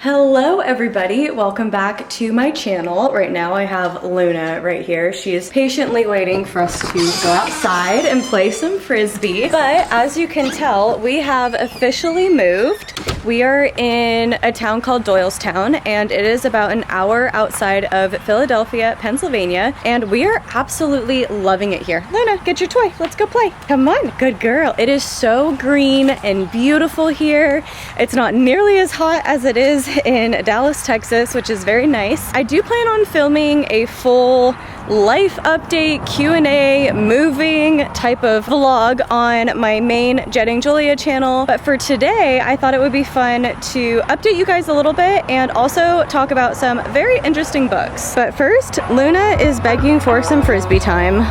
Hello everybody, welcome back to my channel. Right now I have Luna right here. She is patiently waiting for us to go outside and play some frisbee. But as you can tell, we have officially moved. We are in a town called Doylestown, and it is about an hour outside of Philadelphia, Pennsylvania, and we are absolutely loving it here. Luna, get your toy, let's go play. Come on, good girl. It is so green and beautiful here. It's not nearly as hot as it is in Dallas, Texas, which is very nice. I do plan on filming a full life update, Q&A, moving type of vlog on my main Jetting Julia channel. But for today, I thought it would be fun to update you guys a little bit and also talk about some very interesting books. But first, Luna is begging for some frisbee time.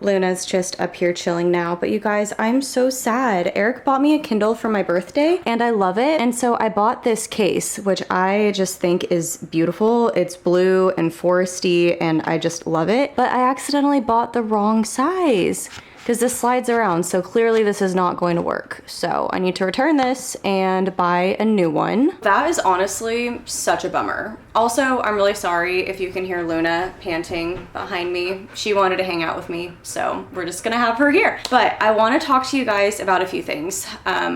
Luna's just up here chilling now, but you guys, I'm so sad. Eric bought me a Kindle for my birthday and I love it. And so I bought this case, which I just think is beautiful. It's blue and foresty and I just love it. But I accidentally bought the wrong size because this slides around, so clearly this is not going to work. So I need to return this and buy a new one. That is honestly such a bummer. Also, I'm really sorry if you can hear Luna panting behind me. She wanted to hang out with me, so we're just gonna have her here. But I wanna talk to you guys about a few things.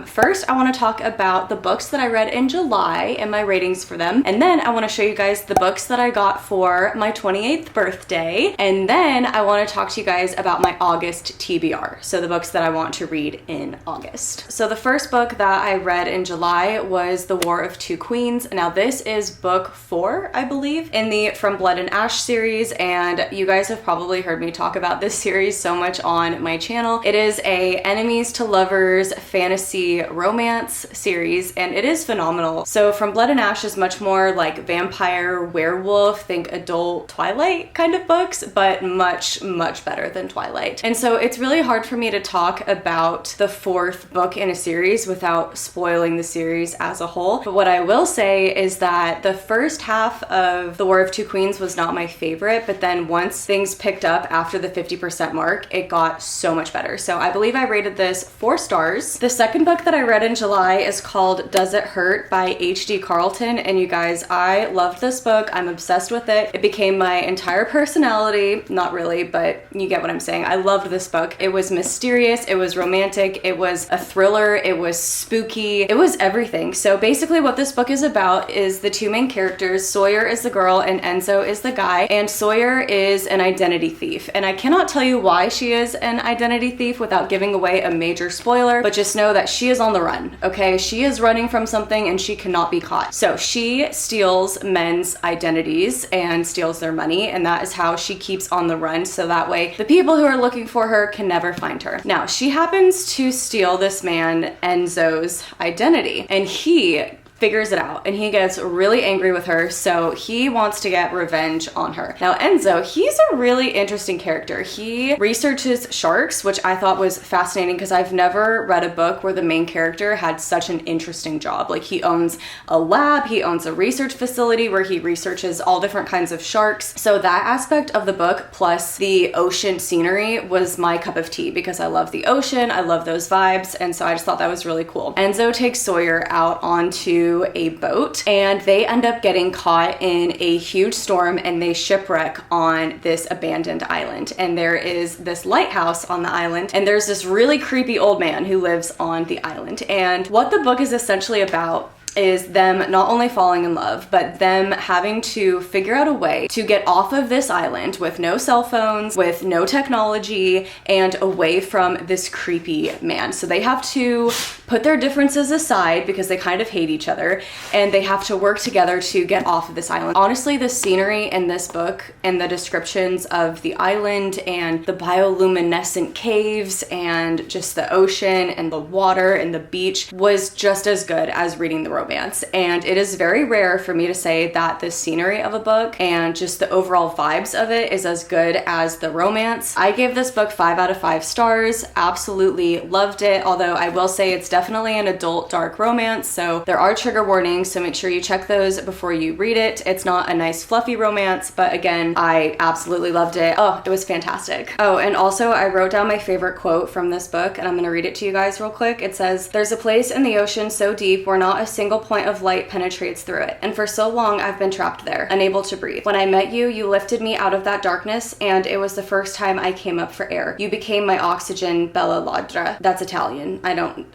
First, I wanna talk about the books that I read in July and my ratings for them. And then I wanna show you guys the books that I got for my 28th birthday. And then I wanna talk to you guys about my August TBR. So the books that I want to read in August. So the first book that I read in July was The War of Two Queens. Now this is book 4, I believe, in the From Blood and Ash series, and you guys have probably heard me talk about this series so much on my channel. It is a enemies to lovers fantasy romance series, and it is phenomenal. So From Blood and Ash is much more like vampire, werewolf, think adult Twilight kind of books, but much, much better than Twilight. And so it's really hard for me to talk about the 4th book in a series without spoiling the series as a whole. But what I will say is that the first half of The War of Two Queens was not my favorite, but then once things picked up after the 50% mark, it got so much better. So I believe I rated this 4 stars. The second book that I read in July is called Does It Hurt by H.D. Carlton, and you guys, I loved this book. I'm obsessed with it. It became my entire personality. Not really, but you get what I'm saying. I loved this book. It was mysterious, it was romantic, it was a thriller, it was spooky, it was everything. So basically what this book is about is the two main characters. Sawyer is the girl and Enzo is the guy, and Sawyer is an identity thief. And I cannot tell you why she is an identity thief without giving away a major spoiler, but just know that she is on the run, okay? She is running from something and she cannot be caught. So she steals men's identities and steals their money, and that is how she keeps on the run, so that way the people who are looking for her can never find her. Now, she happens to steal this man Enzo's identity, and he figures it out and he gets really angry with her, so he wants to get revenge on her. Now Enzo, he's a really interesting character. He researches sharks, which I thought was fascinating because I've never read a book where the main character had such an interesting job. Like, he owns a lab, he owns a research facility where he researches all different kinds of sharks. So that aspect of the book plus the ocean scenery was my cup of tea because I love the ocean, I love those vibes, and so I just thought that was really cool. Enzo takes Sawyer out onto a boat and they end up getting caught in a huge storm and they shipwreck on this abandoned island. And there is this lighthouse on the island and there's this really creepy old man who lives on the island. And what the book is essentially about is them not only falling in love, but them having to figure out a way to get off of this island with no cell phones, with no technology, and away from this creepy man. So they have to put their differences aside because they kind of hate each other, and they have to work together to get off of this island. Honestly, the scenery in this book and the descriptions of the island and the bioluminescent caves and just the ocean and the water and the beach was just as good as reading the romance. And it is very rare for me to say that the scenery of a book and just the overall vibes of it is as good as the romance. I gave this book 5 out of 5 stars. Absolutely loved it, although I will say it's definitely an adult dark romance, so there are trigger warnings, so make sure you check those before you read it. It's not a nice fluffy romance, but again, I absolutely loved it. Oh, it was fantastic. Oh, and also I wrote down my favorite quote from this book, and I'm gonna read it to you guys real quick. It says, "There's a place in the ocean so deep where not a single point of light penetrates through it, and for so long I've been trapped there, unable to breathe. When I met you, you lifted me out of that darkness, and it was the first time I came up for air. You became my oxygen, bella ladra." That's Italian.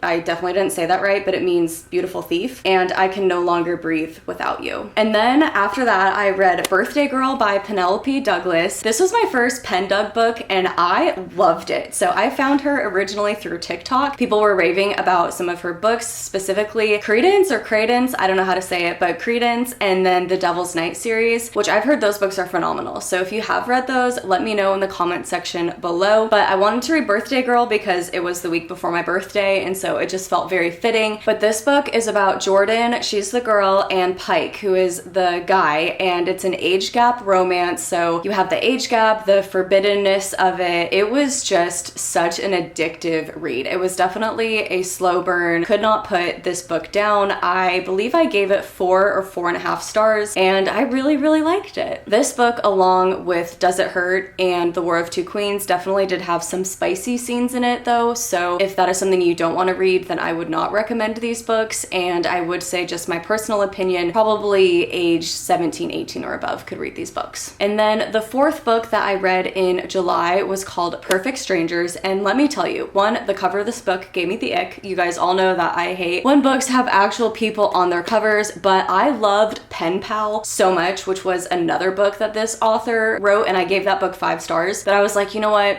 I definitely didn't say that right, but it means beautiful thief, and I can no longer breathe without you. And then after that, I read Birthday Girl by Penelope Douglas. This was my first Pen Doug book, and I loved it. So I found her originally through TikTok. People were raving about some of her books, specifically Credence or Credence, I don't know how to say it, but Credence, and then the Devil's Night series, which I've heard those books are phenomenal. So if you have read those, let me know in the comment section below. But I wanted to read Birthday Girl because it was the week before my birthday, and so it just felt very fitting. But this book is about Jordan, she's the girl, and Pike, who is the guy, and it's an age gap romance. So you have the age gap, the forbiddenness of it. It was just such an addictive read. It was definitely a slow burn. Could not put this book down. I believe I gave it 4 or 4.5 stars, and I really, really liked it. This book, along with Does It Hurt and The War of Two Queens, definitely did have some spicy scenes in it though, so if that is something you don't want to read, then I would not recommend these books, and I would say, just my personal opinion, probably age 17, 18 or above could read these books. And then the fourth book that I read in July was called Perfect Strangers, and let me tell you, one, the cover of this book gave me the ick. You guys all know that I hate when books have actual people on their covers, but I loved Pen Pal so much, which was another book that this author wrote, and I gave that book 5 stars, that I was like, you know what?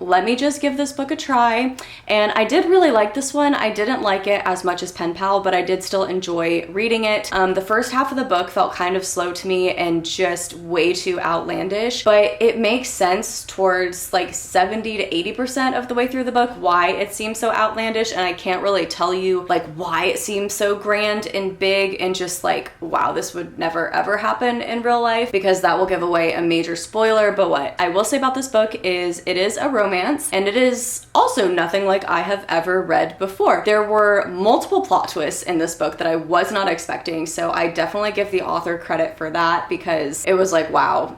Let me just give this book a try. And I did really like this one. I didn't like it as much as Pen Pal, but I did still enjoy reading it. The first half of the book felt kind of slow to me and just way too outlandish, but it makes sense towards like 70 to 80% of the way through the book why it seems so outlandish, and I can't really tell you like why it seems so grand and big and just like, wow, this would never ever happen in real life, because that will give away a major spoiler. But what I will say about this book is it is a romance, and it is also nothing like I have ever read before. There were multiple plot twists in this book that I was not expecting, so I definitely give the author credit for that, because it was like, wow,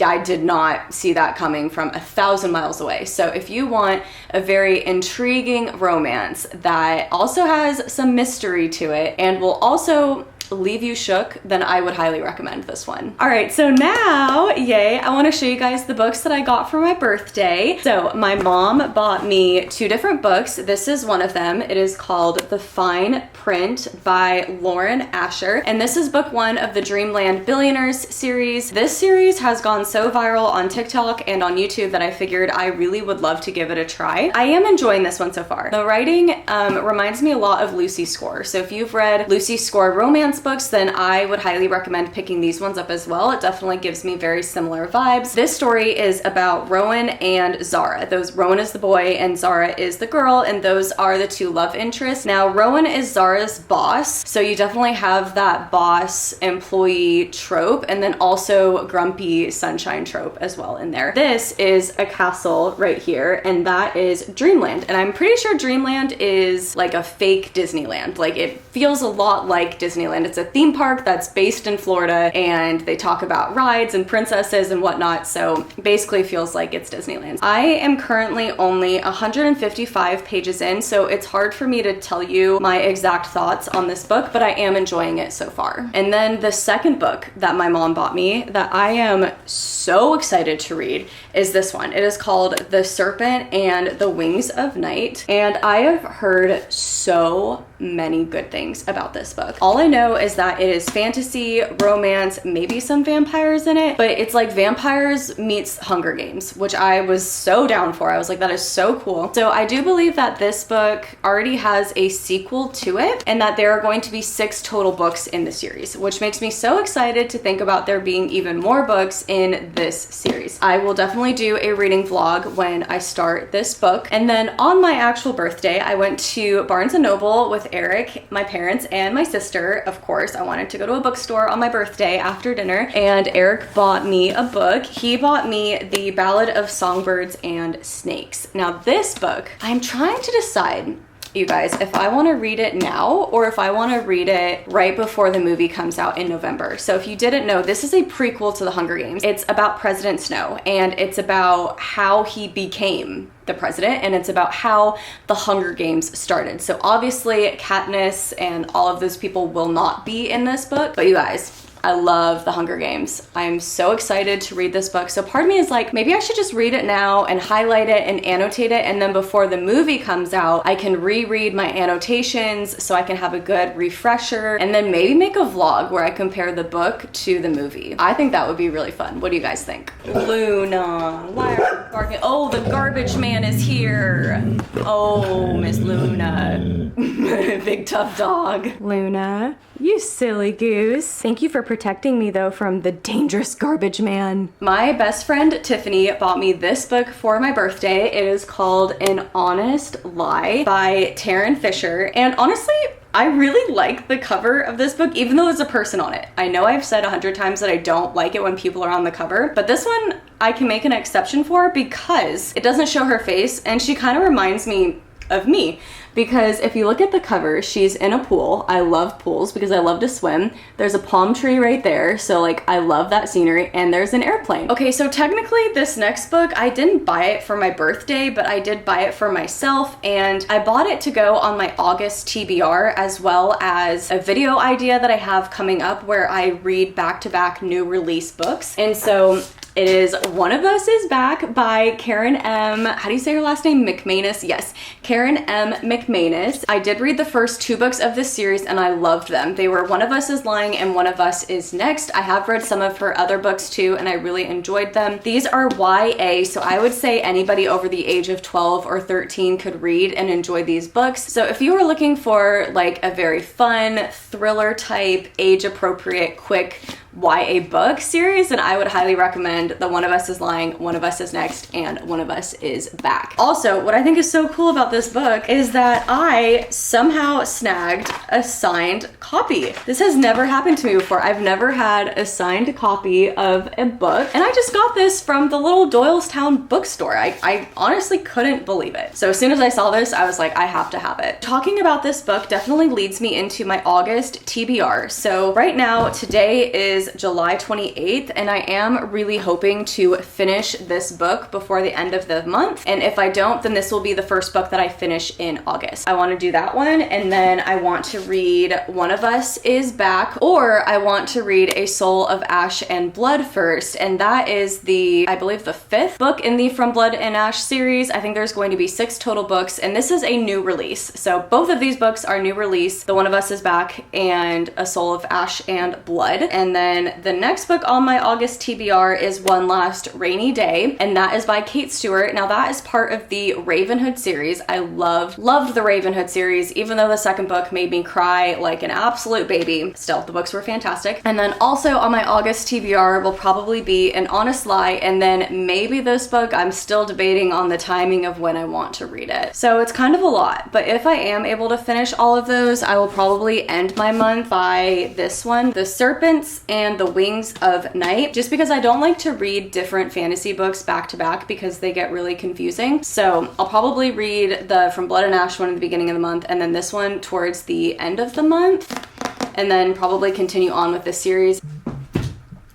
I did not see that coming from 1,000 miles away. So if you want a very intriguing romance that also has some mystery to it and will also leave you shook, then I would highly recommend this one. All right, so now, yay, I want to show you guys the books that I got for my birthday. So my mom bought me 2 different books. This is one of them. It is called The Fine Print by Lauren Asher, and this is book 1 of the Dreamland Billionaires series. This series has gone so viral on TikTok and on YouTube that I figured I really would love to give it a try. I am enjoying this one so far. The writing reminds me a lot of Lucy Score. So if you've read Lucy Score romance books, then I would highly recommend picking these ones up as well. It definitely gives me very similar vibes. This story is about Rowan and Zara. Rowan is the boy and Zara is the girl, and those are the 2 love interests. Now, Rowan is Zara's boss, so you definitely have that boss employee trope, and then also grumpy sunshine trope as well in there. This is a castle right here, and that is Dreamland, and I'm pretty sure Dreamland is like a fake Disneyland. Like, it feels a lot like Disneyland. It's a theme park that's based in Florida, and they talk about rides and princesses and whatnot, so basically feels like it's Disneyland. I am currently only 155 pages in, so it's hard for me to tell you my exact thoughts on this book, but I am enjoying it so far. And then the second book that my mom bought me that I am so excited to read is this one. It is called The Serpent and the Wings of Night, and I have heard so many good things about this book. All I know is that it is fantasy, romance, maybe some vampires in it, but it's like vampires meets Hunger Games, which I was so down for. I was like, that is so cool. So I do believe that this book already has a sequel to it, and that there are going to be 6 total books in the series, which makes me so excited to think about there being even more books in this series. I will definitely do a reading vlog when I start this book. And then on my actual birthday, I went to Barnes & Noble with Eric, my parents, and my sister. Of course, I wanted to go to a bookstore on my birthday after dinner, and Eric bought me a book. He bought me The Ballad of Songbirds and Snakes. Now this book, I'm trying to decide You guys, if I want to read it now or if I want to read it right before the movie comes out in November. So if you didn't know, this is a prequel to The Hunger Games. It's about President Snow, and it's about how he became the president, and it's about how the Hunger Games started. So obviously Katniss and all of those people will not be in this book, but you guys, I love The Hunger Games. I'm so excited to read this book. So part of me is like, maybe I should just read it now and highlight it and annotate it, and then before the movie comes out, I can reread my annotations so I can have a good refresher, and then maybe make a vlog where I compare the book to the movie. I think that would be really fun. What do you guys think? Luna, why are you barking? Oh, the garbage man is here. Oh, Miss Luna. Big tough dog. Luna, you silly goose. Thank you for protecting me though from the dangerous garbage man. My best friend Tiffany bought me this book for my birthday. It is called An Honest Lie by Taryn Fisher. And honestly, I really like the cover of this book, even though there's a person on it. I know I've said 100 times that I don't like it when people are on the cover, but this one I can make an exception for because it doesn't show her face, and she kind of reminds me of me. Because if you look at the cover, she's in a pool. I love pools because I love to swim. There's a palm tree right there, so like I love that scenery, and there's an airplane. Okay, so technically this next book, I didn't buy it for my birthday, but I did buy it for myself, and I bought it to go on my August TBR, as well as a video idea that I have coming up where I read back-to-back new release books. And so it is One of Us is Back by Karen M. How do you say her last name? McManus? Yes, Karen M. McManus. I did read the first 2 books of this series and I loved them. They were One of Us is Lying and One of Us is Next. I have read some of her other books too, and I really enjoyed them. These are YA, so I would say anybody over the age of 12 or 13 could read and enjoy these books. So if you were looking for like a very fun, thriller type, age appropriate, quick YA book series, then I would highly recommend the One of Us is Lying, One of Us is Next, and One of Us is Back. Also, what I think is so cool about this book is that I somehow snagged a signed copy. This has never happened to me before. I've never had a signed copy of a book, and I just got this from the little Doylestown bookstore. I honestly couldn't believe it. So as soon as I saw this, I was like, I have to have it. Talking about this book definitely leads me into my August TBR. So right now, today is July 28th, and I am really hoping to finish this book before the end of the month. And if I don't, then this will be the first book that I finish in August. I want to do that one, and then I want to read One of Us is Back, or I want to read A Soul of Ash and Blood first, and that is I believe the 5th book in the From Blood and Ash series. I think there's going to be 6 total books, and this is a new release. So both of these books are new release, The One of Us is Back and A Soul of Ash and Blood. And then the next book on my August TBR is One Last Rainy Day, and that is by Kate Stewart. Now that is part of the Ravenhood series. I loved the Ravenhood series, even though the second book made me cry like an absolute baby. Still, the books were fantastic. And then also on my August TBR will probably be An Honest Lie, and then maybe this book. I'm still debating on the timing of when I want to read it. So it's kind of a lot, but if I am able to finish all of those, I will probably end my month by this one, The Serpents and The Wings of Night, just because I don't like to read different fantasy books back to back because they get really confusing. So I'll probably read the From Blood and Ash one at the beginning of the month, and then this one towards the end of the month, and then probably continue on with this series.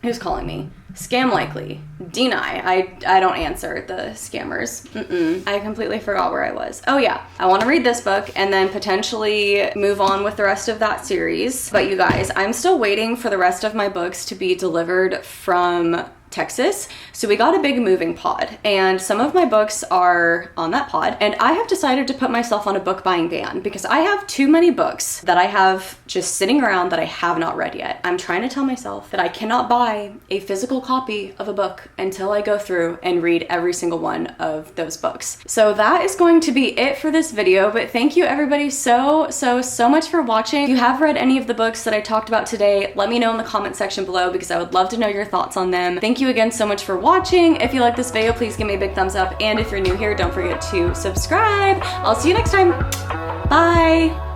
Who's calling me? Scam likely. Deny. I don't answer the scammers. I completely forgot where I was. Oh yeah, I want to read this book and then potentially move on with the rest of that series. But you guys, I'm still waiting for the rest of my books to be delivered from Texas. So we got a big moving pod, and some of my books are on that pod, and I have decided to put myself on a book buying ban because I have too many books that I have just sitting around that I have not read yet. I'm trying to tell myself that I cannot buy a physical copy of a book until I go through and read every single one of those books. So that is going to be it for this video, but thank you everybody so much for watching. If you have read any of the books that I talked about today, let me know in the comment section below because I would love to know your thoughts on them. Thank you again so much for watching. If you like this video, please give me a big thumbs up, and if you're new here, don't forget to subscribe. I'll see you next time. Bye.